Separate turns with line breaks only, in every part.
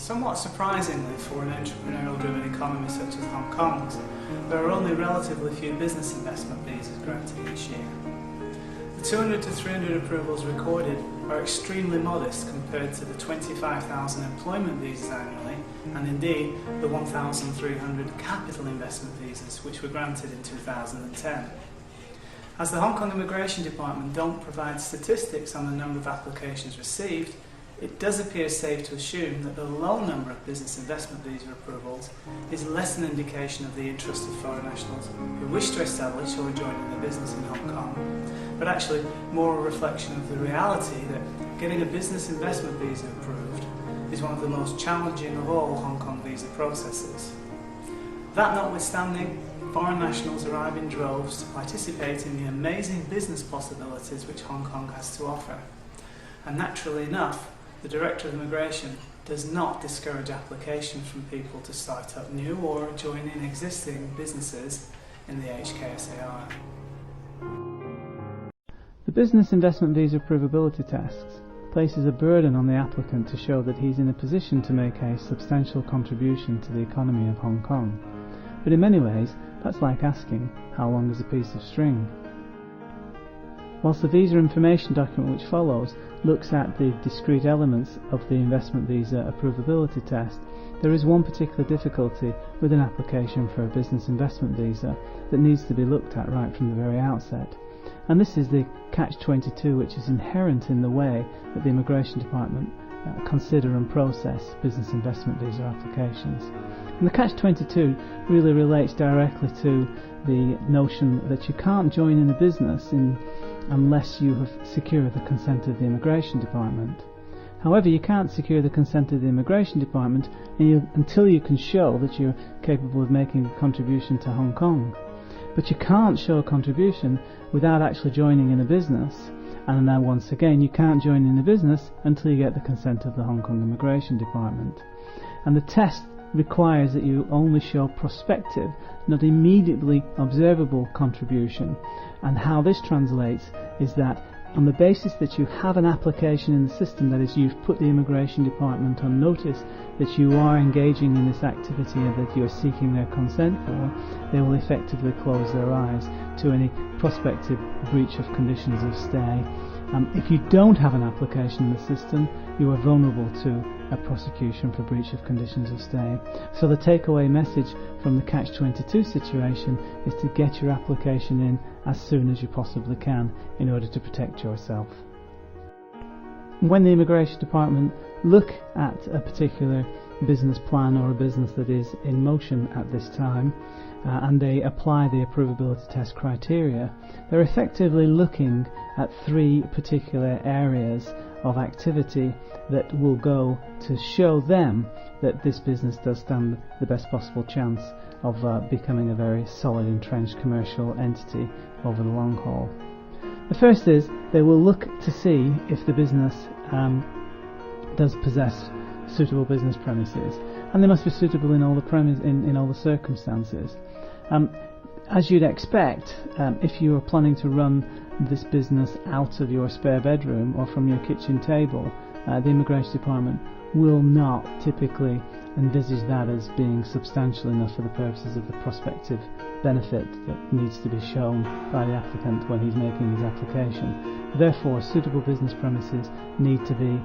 Somewhat surprisingly for an entrepreneurial-driven economy such as Hong Kong's, there are only relatively few business investment visas granted each year. The 200 to 300 approvals recorded are extremely modest compared to the 25,000 employment visas annually, and indeed the 1,300 capital investment visas which were granted in 2010. As the Hong Kong Immigration Department don't provide statistics on the number of applications received, it does appear safe to assume that the low number of business investment visa approvals is less an indication of the interest of foreign nationals who wish to establish or join in a business in Hong Kong, but actually more a reflection of the reality that getting a business investment visa approved is one of the most challenging of all Hong Kong visa processes. That notwithstanding, foreign nationals arrive in droves to participate in the amazing business possibilities which Hong Kong has to offer. And naturally enough, the Director of Immigration does not discourage applications from people to start up new or join in existing businesses in the HKSAR.
The Business Investment Visa Approvability Tests places a burden on the applicant to show that he's in a position to make a substantial contribution to the economy of Hong Kong. But in many ways, that's like asking, how long is a piece of string? Whilst the visa information document which follows looks at the discrete elements of the investment visa approvability test, there is one particular difficulty with an application for a business investment visa that needs to be looked at right from the very outset. And this is the catch-22 which is inherent in the way that the Immigration Department consider and process business investment visa applications. And the catch-22 really relates directly to the notion that you can't join in a business unless you have secured the consent of the Immigration Department. However, you can't secure the consent of the Immigration Department until you can show that you're capable of making a contribution to Hong Kong. But you can't show a contribution without actually joining in a business. And now once again, you can't join in a business until you get the consent of the Hong Kong Immigration Department. And the test requires that you only show prospective, not immediately observable contribution. And how this translates is that on the basis that you have an application in the system, that is, you've put the Immigration Department on notice that you are engaging in this activity and that you're seeking their consent for, they will effectively close their eyes to any prospective breach of conditions of stay. If you don't have an application in the system, you are vulnerable to a prosecution for breach of conditions of stay. So the takeaway message from the catch-22 situation is to get your application in as soon as you possibly can in order to protect yourself. When the Immigration Department look at a particular business plan or a business that is in motion at this time, and they apply the approvability test criteria, they're effectively looking at three particular areas of activity that will go to show them that this business does stand the best possible chance of becoming a very solid entrenched commercial entity over the long haul. The first is they will look to see if the business does possess suitable business premises, and they must be suitable in all the circumstances. As you'd expect, if you are planning to run this business out of your spare bedroom or from your kitchen table, the Immigration Department will not typically envisage that as being substantial enough for the purposes of the prospective benefit that needs to be shown by the applicant when he's making his application. Therefore, suitable business premises need to be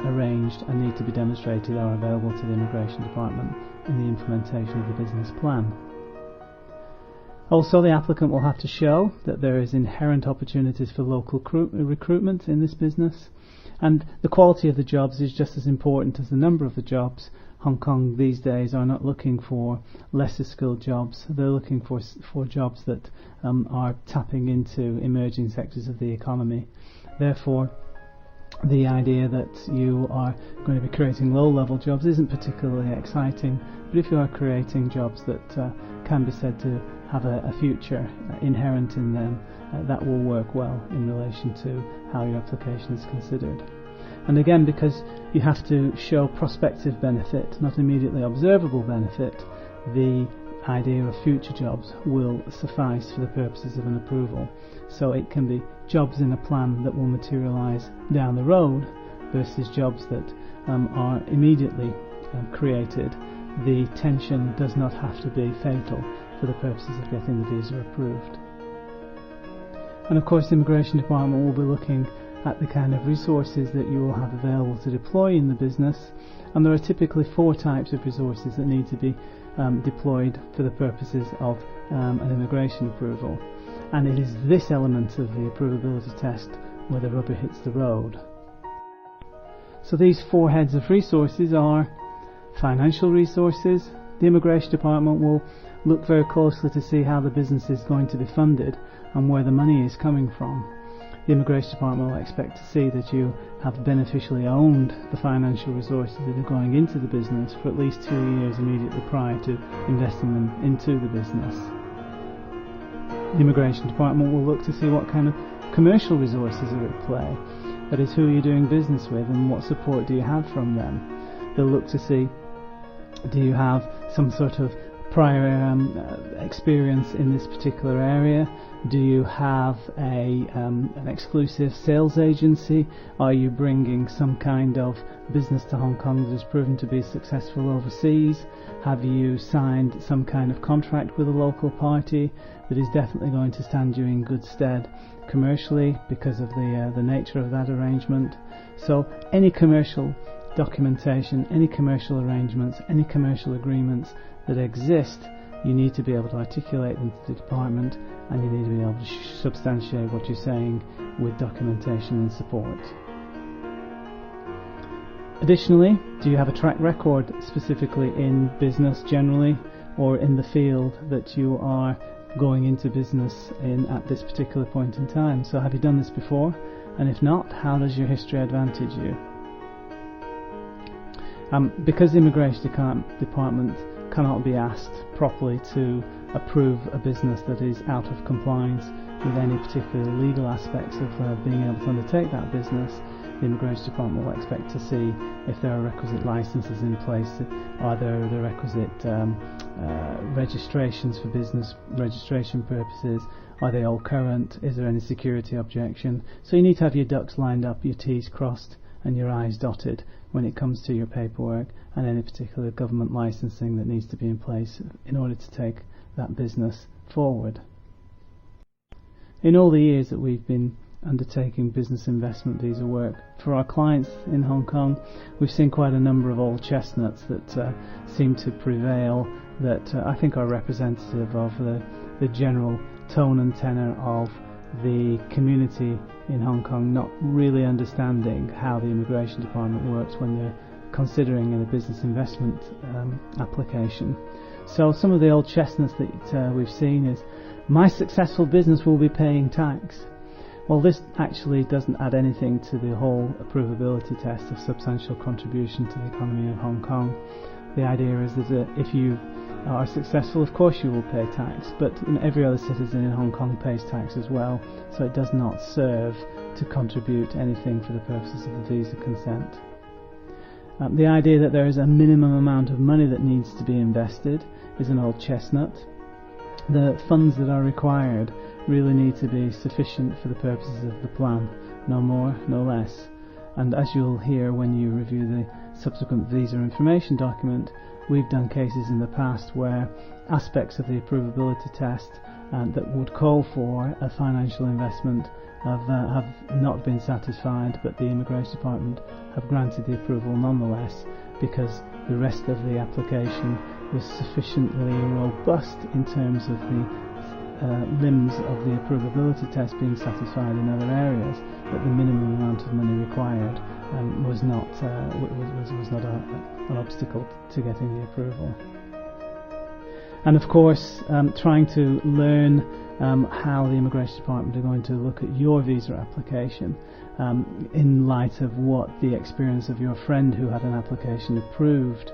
arranged and need to be demonstrated are available to the Immigration Department in the implementation of the business plan. Also, the applicant will have to show that there is inherent opportunities for local recruitment in this business, and the quality of the jobs is just as important as the number of the jobs. Hong Kong these days are not looking for lesser skilled jobs, they're looking for jobs that are tapping into emerging sectors of the economy. Therefore, the idea that you are going to be creating low-level jobs isn't particularly exciting, but if you are creating jobs that can be said to have a future inherent in them, that will work well in relation to how your application is considered. And again, because you have to show prospective benefit, not immediately observable benefit, the idea of future jobs will suffice for the purposes of an approval. So it can be jobs in a plan that will materialise down the road versus jobs that are immediately created, the tension does not have to be fatal for the purposes of getting the visa approved. And of course the Immigration Department will be looking at the kind of resources that you will have available to deploy in the business, and there are typically 4 types of resources that need to be deployed for the purposes of an immigration approval, and it is this element of the approvability test where the rubber hits the road. So these 4 heads of resources are financial resources. The Immigration Department will look very closely to see how the business is going to be funded and where the money is coming from. The Immigration Department will expect to see that you have beneficially owned the financial resources that are going into the business for at least 2 years immediately prior to investing them into the business. The Immigration Department will look to see what kind of commercial resources are at play. That is, who are you doing business with and what support do you have from them. They'll look to see, do you have some sort of prior experience in this particular area? Do you have an exclusive sales agency? Are you bringing some kind of business to Hong Kong that has proven to be successful overseas? Have you signed some kind of contract with a local party that is definitely going to stand you in good stead commercially because of the nature of that arrangement? So any commercial documentation, any commercial arrangements, any commercial agreements that exist, you need to be able to articulate them to the department, and you need to be able to substantiate what you're saying with documentation and support. Additionally, do you have a track record specifically in business generally or in the field that you are going into business in at this particular point in time? So have you done this before? And if not, how does your history advantage you? Because the Immigration Department cannot be asked properly to approve a business that is out of compliance with any particular legal aspects of being able to undertake that business, the Immigration Department will expect to see if there are requisite licenses in place, are there the requisite registrations for business registration purposes, are they all current, is there any security objection. So you need to have your ducks lined up, your T's crossed and your I's dotted when it comes to your paperwork and any particular government licensing that needs to be in place in order to take that business forward. In all the years that we've been undertaking business investment visa work for our clients in Hong Kong, we've seen quite a number of old chestnuts that seem to prevail, that I think are representative of the general tone and tenor of the community in Hong Kong not really understanding how the Immigration Department works when they're considering a business investment application. So some of the old chestnuts that we've seen is, my successful business will be paying tax. Well, this actually doesn't add anything to the whole approvability test of substantial contribution to the economy of Hong Kong. The idea is that if you are successful, of course you will pay tax, but every other citizen in Hong Kong pays tax as well, so it does not serve to contribute anything for the purposes of the visa consent. The idea that there is a minimum amount of money that needs to be invested is an old chestnut. The funds that are required really need to be sufficient for the purposes of the plan, no more, no less. And as you'll hear when you review the subsequent visa information document, we've done cases in the past where aspects of the approvability test that would call for a financial investment have not been satisfied, but the Immigration Department have granted the approval nonetheless because the rest of the application was sufficiently robust in terms of the limbs of the approvability test being satisfied in other areas, that the minimum amount of money required was not an obstacle to getting the approval. And of course, trying to learn how the Immigration Department are going to look at your visa application in light of what the experience of your friend who had an application approved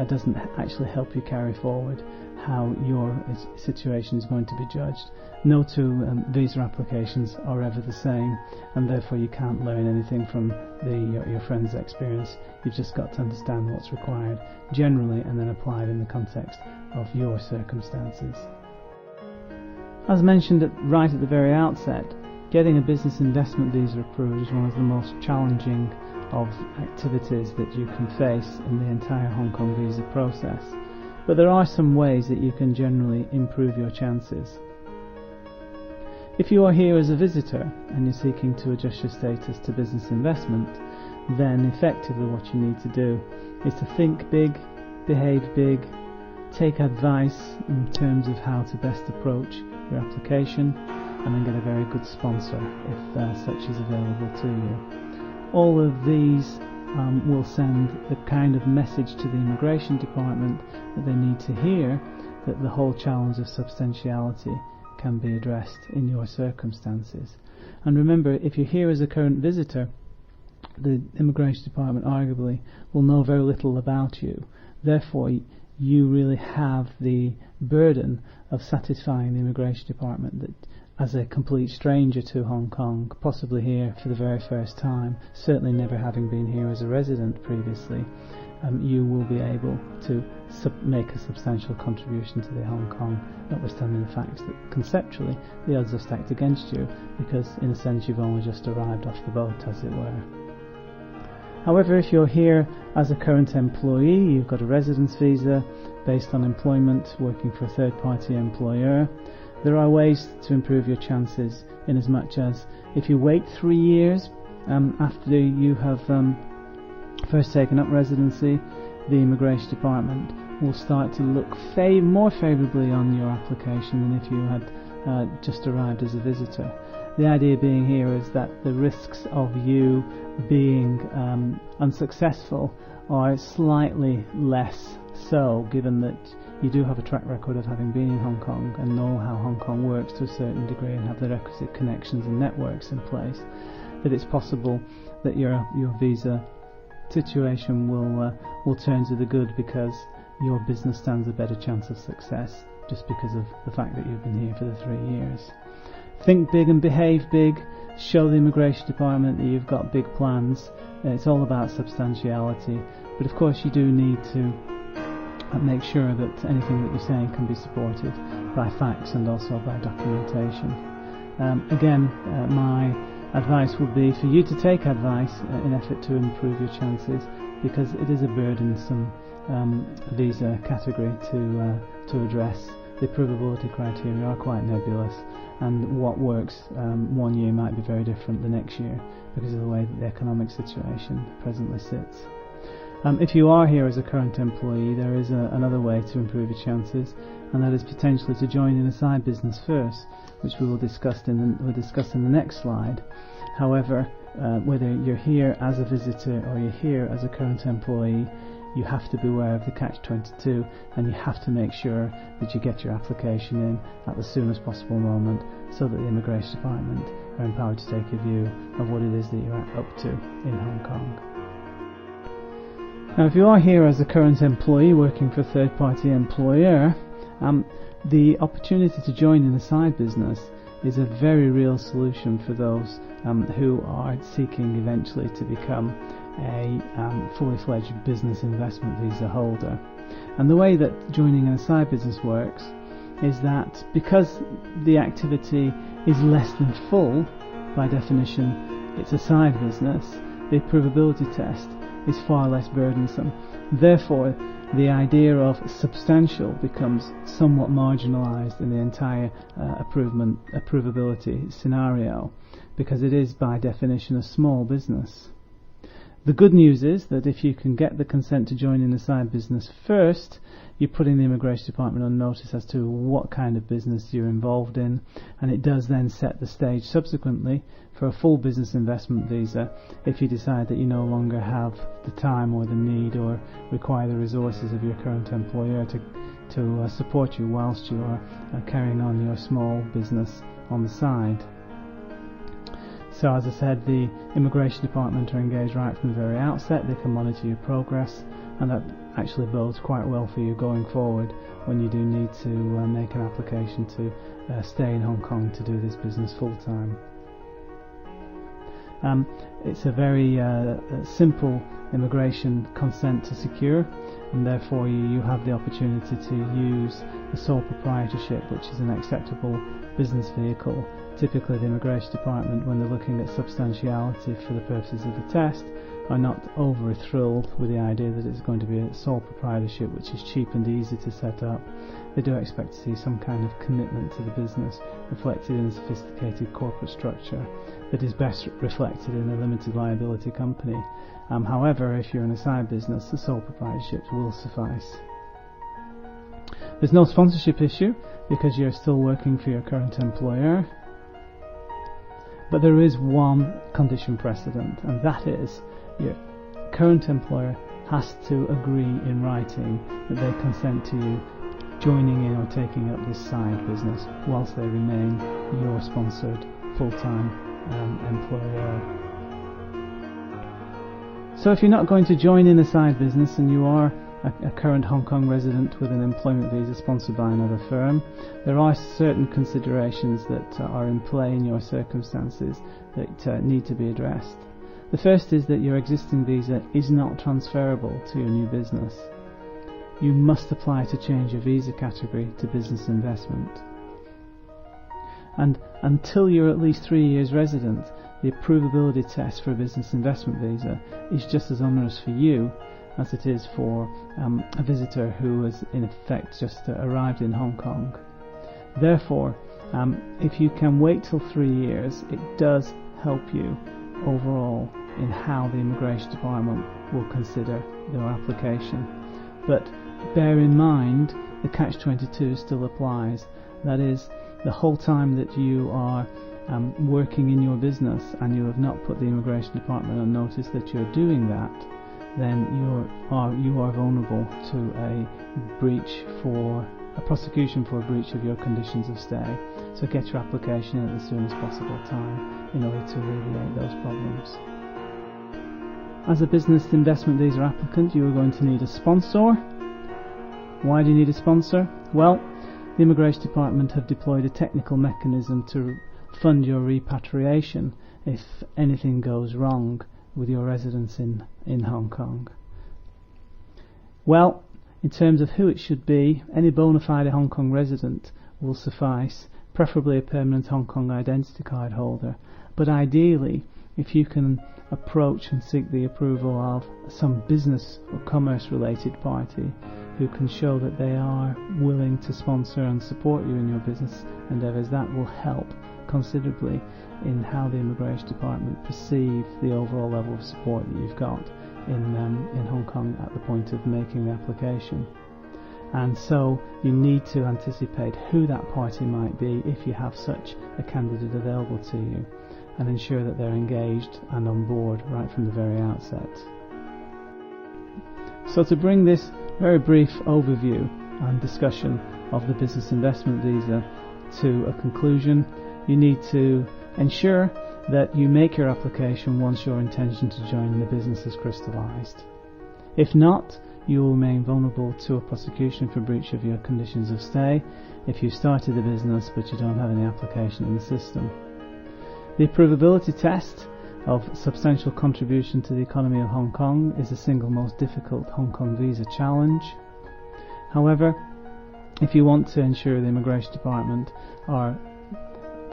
doesn't actually help you carry forward how your situation is going to be judged. No two visa applications are ever the same, and therefore you can't learn anything from your friend's experience. You've just got to understand what's required generally and then apply it in the context of your circumstances. As mentioned right at the very outset, getting a business investment visa approved is one of the most challenging of activities that you can face in the entire Hong Kong visa process, but there are some ways that you can generally improve your chances. If you are here as a visitor and you're seeking to adjust your status to business investment, then effectively what you need to do is to think big, behave big, take advice in terms of how to best approach your application, and then get a very good sponsor if such is available to you. All of these will send the kind of message to the Immigration Department that they need to hear, that the whole challenge of substantiality can be addressed in your circumstances. And remember, if you're here as a current visitor, the Immigration Department arguably will know very little about you. Therefore, you really have the burden of satisfying the Immigration Department that as a complete stranger to Hong Kong, possibly here for the very first time, certainly never having been here as a resident previously, you will be able to make a substantial contribution to the Hong Kong, notwithstanding the fact that conceptually the odds are stacked against you, because in a sense you've only just arrived off the boat, as it were. However, if you're here as a current employee, you've got a residence visa based on employment, working for a third-party employer, there are ways to improve your chances, in as much as if you wait 3 years after you have first taken up residency, the Immigration Department will start to look more favourably on your application than if you had just arrived as a visitor. The idea being here is that the risks of you being unsuccessful are slightly less so, given that you do have a track record of having been in Hong Kong and know how Hong Kong works to a certain degree and have the requisite connections and networks in place, that it's possible that your visa situation will turn to the good, because your business stands a better chance of success just because of the fact that you've been here for the 3 years. Think big and behave big. Show the Immigration Department that you've got big plans. It's all about substantiality, but of course you do need to make sure that anything that you're saying can be supported by facts and also by documentation. Again, my advice would be for you to take advice in effort to improve your chances, because it is a burdensome visa category to address. The approvability criteria are quite nebulous, and what works 1 year might be very different the next year because of the way that the economic situation presently sits. If you are here as a current employee, there is another way to improve your chances, and that is potentially to join in a side business first, which we'll discuss in the next slide. However, whether you're here as a visitor or you're here as a current employee, you have to be aware of the catch-22, and you have to make sure that you get your application in at the soonest possible moment, so that the Immigration Department are empowered to take a view of what it is that you're up to in Hong Kong. Now, if you are here as a current employee working for a third-party employer, the opportunity to join in a side business is a very real solution for those who are seeking eventually to become a fully fledged business investment visa holder. And the way that joining in a side business works is that because the activity is less than full, by definition it's a side business, the approvability test is far less burdensome. Therefore, the idea of substantial becomes somewhat marginalised in the entire approvability scenario, because it is by definition a small business. The good news is that if you can get the consent to join in a side business first, you're putting the Immigration Department on notice as to what kind of business you're involved in, and it does then set the stage subsequently for a full business investment visa if you decide that you no longer have the time or the need or require the resources of your current employer to support you whilst you are carrying on your small business on the side. So, as I said, the Immigration Department are engaged right from the very outset. They can monitor your progress, and that actually bodes quite well for you going forward when you do need to make an application to stay in Hong Kong to do this business full time. It's a very simple immigration consent to secure, and therefore you have the opportunity to use the sole proprietorship, which is an acceptable business vehicle. Typically the Immigration Department, when they're looking at substantiality for the purposes of the test, are not over thrilled with the idea that it's going to be a sole proprietorship which is cheap and easy to set up. They do expect to see some kind of commitment to the business reflected in a sophisticated corporate structure that is best reflected in a limited liability company. However, if you're in a side business, the sole proprietorship will suffice. There's no sponsorship issue because you're still working for your current employer. But there is one condition precedent, and that is your current employer has to agree in writing that they consent to you joining in or taking up this side business whilst they remain your sponsored full-time employer. So if you're not going to join in a side business and you are a current Hong Kong resident with an employment visa sponsored by another firm, there are certain considerations that are in play in your circumstances that need to be addressed. The first is that your existing visa is not transferable to your new business. You must apply to change your visa category to business investment. And until you're at least 3 years resident, the approvability test for a business investment visa is just as onerous for you as it is for a visitor who has in effect just arrived in Hong Kong. Therefore, if you can wait till 3 years, it does help you overall in how the Immigration Department will consider your application. But bear in mind the Catch-22 still applies. That is, the whole time that you are working in your business and you have not put the Immigration Department on notice that you're doing that, then you are vulnerable to a prosecution for a breach of your conditions of stay. So get your application in at the soonest possible time in order to alleviate those problems. As a business investment visa applicant, you are going to need a sponsor. Why do you need a sponsor? Well, the Immigration Department have deployed a technical mechanism to fund your repatriation if anything goes wrong with your residence in Hong Kong. Well, in terms of who it should be, any bona fide Hong Kong resident will suffice, preferably a permanent Hong Kong identity card holder. But ideally, if you can approach and seek the approval of some business or commerce related party who can show that they are willing to sponsor and support you in your business endeavours, that will help considerably in how the Immigration Department perceive the overall level of support that you've got in Hong Kong at the point of making the application. And so you need to anticipate who that party might be if you have such a candidate available to you, and ensure that they're engaged and on board right from the very outset. So to bring this very brief overview and discussion of the business investment visa to a conclusion, you need to ensure that you make your application once your intention to join the business is crystallised. If not, you will remain vulnerable to a prosecution for breach of your conditions of stay if you started a business but you don't have any application in the system. The approvability test of substantial contribution to the economy of Hong Kong is the single most difficult Hong Kong visa challenge. However, if you want to ensure the Immigration Department are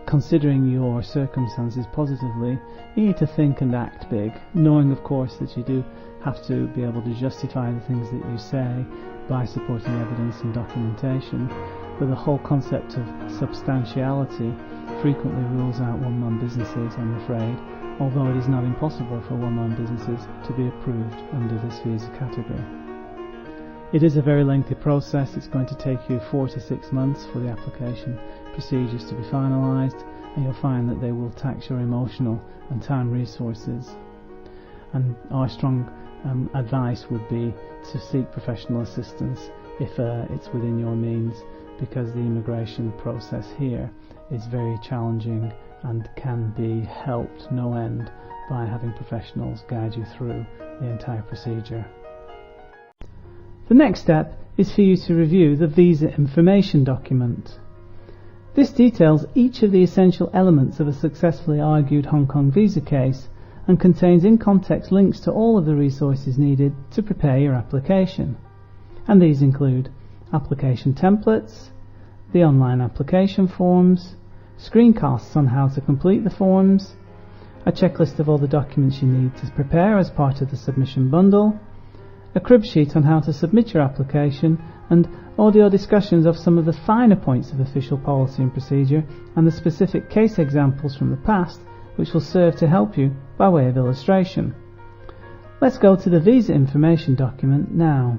considering your circumstances positively, you need to think and act big, knowing of course that you do have to be able to justify the things that you say by supporting evidence and documentation, but the whole concept of substantiality frequently rules out one-man businesses, I'm afraid, although it is not impossible for one-man businesses to be approved under this visa category. It is a very lengthy process. It's going to take you 4 to 6 months for the application procedures to be finalised, and you'll find that they will tax your emotional and time resources. And our strong advice would be to seek professional assistance if it's within your means, because the immigration process here is very challenging and can be helped no end by having professionals guide you through the entire procedure. The next step is for you to review the visa information document. This details each of the essential elements of a successfully argued Hong Kong visa case and contains in context links to all of the resources needed to prepare your application. And these include application templates, the online application forms, screencasts on how to complete the forms, a checklist of all the documents you need to prepare as part of the submission bundle, a crib sheet on how to submit your application, and audio discussions of some of the finer points of official policy and procedure and the specific case examples from the past which will serve to help you by way of illustration. Let's go to the visa information document now.